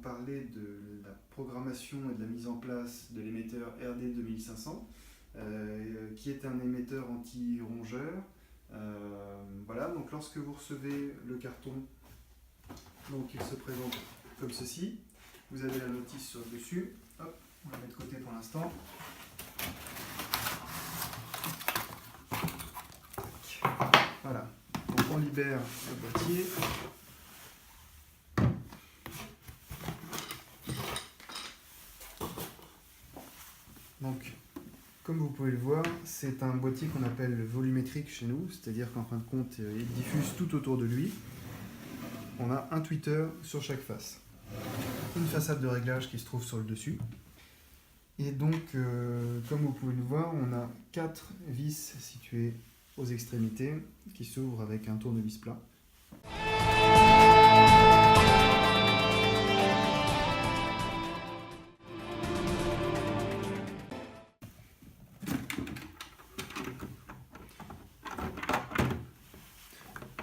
parler de la programmation et de la mise en place de l'émetteur RD 2500, qui est un émetteur anti-rongeur. Voilà, donc lorsque vous recevez le carton, donc il se présente comme ceci. Vous avez la notice sur le dessus. Hop, on la met de côté pour l'instant. Voilà, donc on libère le boîtier. Donc, comme vous pouvez le voir, c'est un boîtier qu'on appelle volumétrique chez nous, c'est-à-dire qu'en fin de compte, il diffuse tout autour de lui. On a un tweeter sur chaque face. Une façade de réglage qui se trouve sur le dessus. Et donc, comme vous pouvez le voir, on a 4 vis situées aux extrémités qui s'ouvrent avec un tournevis plat.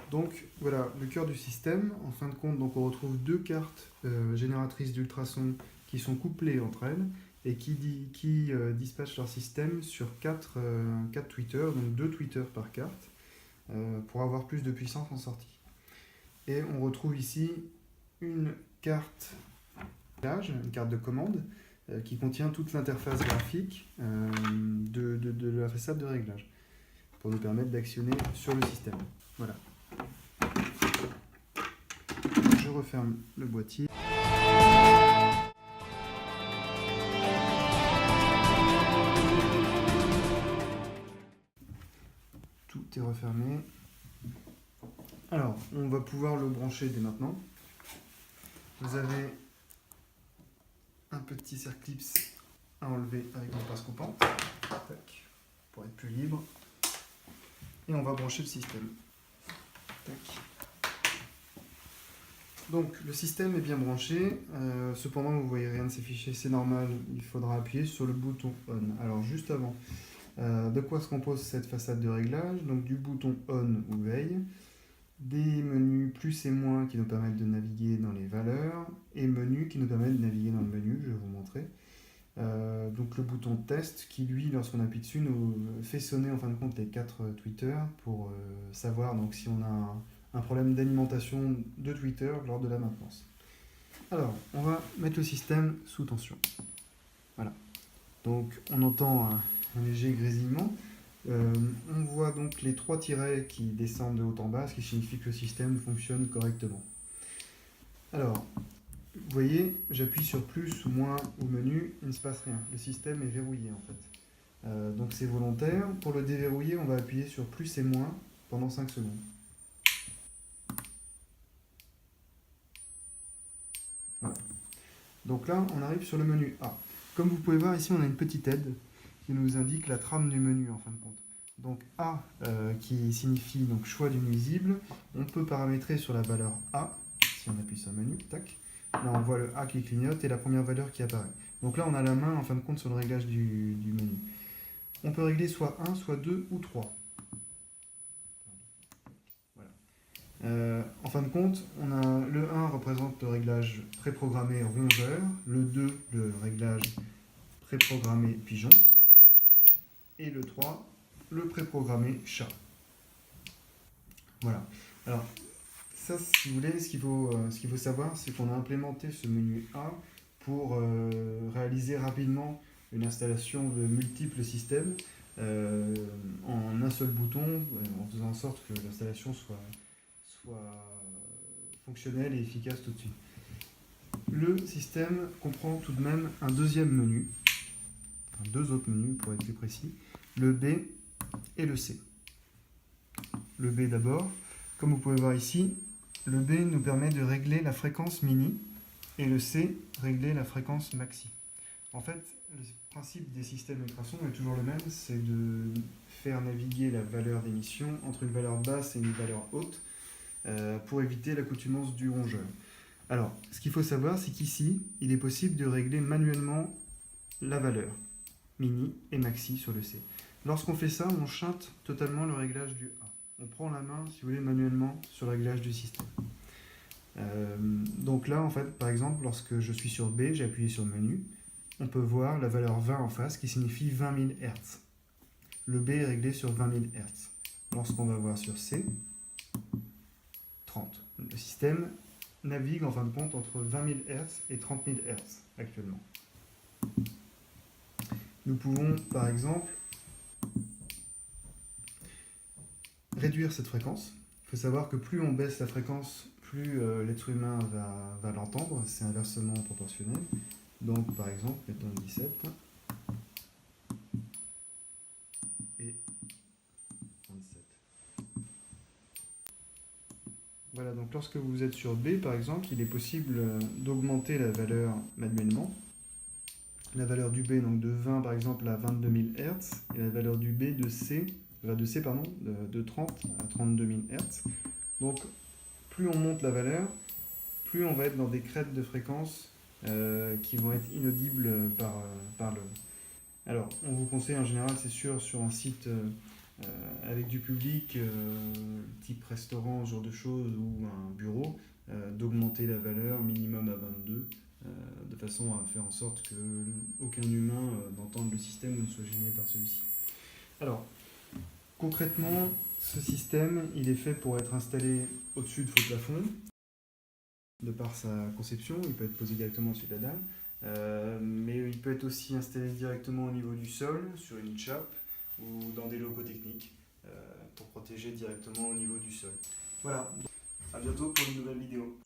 Donc voilà le cœur du système. En fin de compte, donc, on retrouve 2 cartes génératrices d'ultrasons qui sont couplées entre elles et qui dispatchent leur système sur 4 tweeters, donc 2 tweeters par carte, pour avoir plus de puissance en sortie. Et on retrouve ici une carte de commande qui contient toute l'interface graphique de la façade de réglage pour nous permettre d'actionner sur le système. Voilà. Je referme le boîtier. Tout est refermé. Alors, on va pouvoir le brancher dès maintenant. Vous avez un petit circlips à enlever avec une pince coupante pour être plus libre. Et on va brancher le système. Tac. Donc le système est bien branché, cependant vous ne voyez rien de s'afficher, c'est normal, il faudra appuyer sur le bouton ON. Alors juste avant, de quoi se compose cette façade de réglage? Donc du bouton ON ou veille, des menus plus et moins qui nous permettent de naviguer dans les valeurs, et menus qui nous permettent de naviguer dans le menu, je vais vous montrer. Donc le bouton test qui lui, lorsqu'on appuie dessus, nous fait sonner en fin de compte les 4 tweeters pour savoir donc, si on a un problème d'alimentation de Twitter lors de la maintenance. Alors, on va mettre le système sous tension. Voilà. Donc, on entend un léger grésillement. On voit donc les 3 tirets qui descendent de haut en bas, ce qui signifie que le système fonctionne correctement. Alors, vous voyez, j'appuie sur plus ou moins au menu, il ne se passe rien. Le système est verrouillé en fait. Donc, c'est volontaire. Pour le déverrouiller, on va appuyer sur plus et moins pendant 5 secondes. Voilà. Donc là, on arrive sur le menu A. Comme vous pouvez voir ici, on a une petite aide qui nous indique la trame du menu en fin de compte. Donc A qui signifie donc choix du nuisible, on peut paramétrer sur la valeur A, si on appuie sur le menu, tac. Là on voit le A qui clignote et la première valeur qui apparaît. Donc là on a la main en fin de compte sur le réglage du menu. On peut régler soit 1, soit 2 ou 3. En fin de compte, on a le 1 représente le réglage préprogrammé rongeur, le 2 le réglage préprogrammé pigeon, et le 3 le préprogrammé chat. Voilà. Alors, ça, si vous voulez, ce qu'il faut savoir, c'est qu'on a implémenté ce menu A pour réaliser rapidement une installation de multiples systèmes en un seul bouton, en faisant en sorte que l'installation soit fonctionnel et efficace tout de suite. Le système comprend tout de même un deuxième menu, enfin 2 autres menus pour être plus précis, le B et le C. Le B d'abord, comme vous pouvez voir ici, le B nous permet de régler la fréquence mini et le C régler la fréquence maxi. En fait, le principe des systèmes ultrasons est toujours le même, c'est de faire naviguer la valeur d'émission entre une valeur basse et une valeur haute, pour éviter l'accoutumance du rongeur. Alors, ce qu'il faut savoir, c'est qu'ici, il est possible de régler manuellement la valeur mini et maxi sur le C. Lorsqu'on fait ça, on chante totalement le réglage du A. On prend la main, si vous voulez, manuellement sur le réglage du système. Donc là, en fait, par exemple, lorsque je suis sur B, j'ai appuyé sur le menu, on peut voir la valeur 20 en face qui signifie 20 000 Hz. Le B est réglé sur 20 000 Hz. Lorsqu'on va voir sur C, 30. Le système navigue en fin de compte entre 20 000 Hz et 30 000 Hz actuellement. Nous pouvons par exemple réduire cette fréquence. Il faut savoir que plus on baisse la fréquence, plus l'être humain va l'entendre. C'est inversement proportionnel. Donc par exemple, mettons 17 et 37. Voilà, donc lorsque vous êtes sur B par exemple, il est possible d'augmenter la valeur manuellement. La valeur du B donc de 20 par exemple à 22 000 Hz et la valeur du B de C, de 30 à 32 000 Hz. Donc plus on monte la valeur, plus on va être dans des crêtes de fréquence qui vont être inaudibles par l'homme. Alors, on vous conseille en général, c'est sûr, sur un site avec du public, type restaurant, ce genre de choses, ou un bureau, d'augmenter la valeur minimum à 22, de façon à faire en sorte qu'aucun humain n'entende le système ou ne soit gêné par celui-ci. Alors, concrètement, ce système, il est fait pour être installé au-dessus de faux plafond. De par sa conception, il peut être posé directement au-dessus de la dalle, mais il peut être aussi installé directement au niveau du sol, sur une chape ou dans des locaux techniques, pour protéger directement au niveau du sol. Voilà, à bientôt pour une nouvelle vidéo.